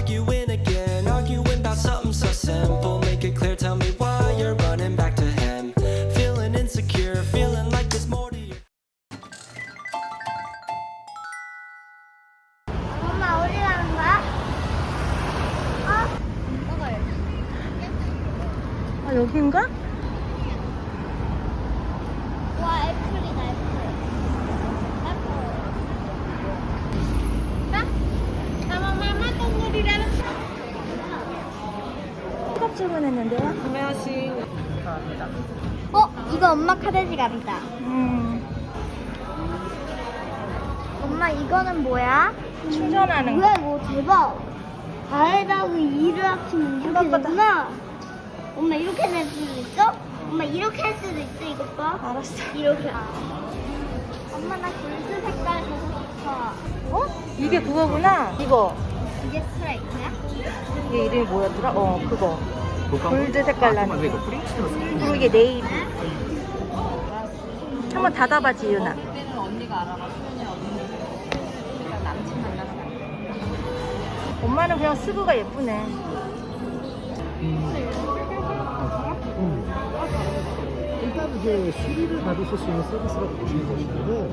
arguing again, arguing about something so simple. Make it clear, tell me why you're running back to him. Feeling insecure, feeling like there's more to you. 엄마 어디 가는 거야? 먹어요. 아, 여긴가? 와 애플이다 애플. 마마 동물이라는. 수갑 주문했는데요? 이거 엄마 카드 지갑이다. 엄마 이거는 뭐야? 충전하는 거. 왜 뭐 대박. 다에다가 2를 합치면 이렇게 봐봐. 되구나. 엄마 이렇게 낼 수도 있어? 엄마 이렇게 할 수도 있어 이거 봐. 알았어. 이렇게. 엄마 나 골드 색깔 저거 싶어. 어? 이게 그거구나. 이거. 이게 스트라이크야? 이게 이름이 뭐였더라? 그거. 골드 색깔 나는. 이거 프린츠로 그리고 이게 네이비. 한번 닫아봐, 지윤아. 엄마는 그냥 쓰구가 예쁘네. 일단 이제 수리를 받으실 수 있는 서비스가 보시는 것이고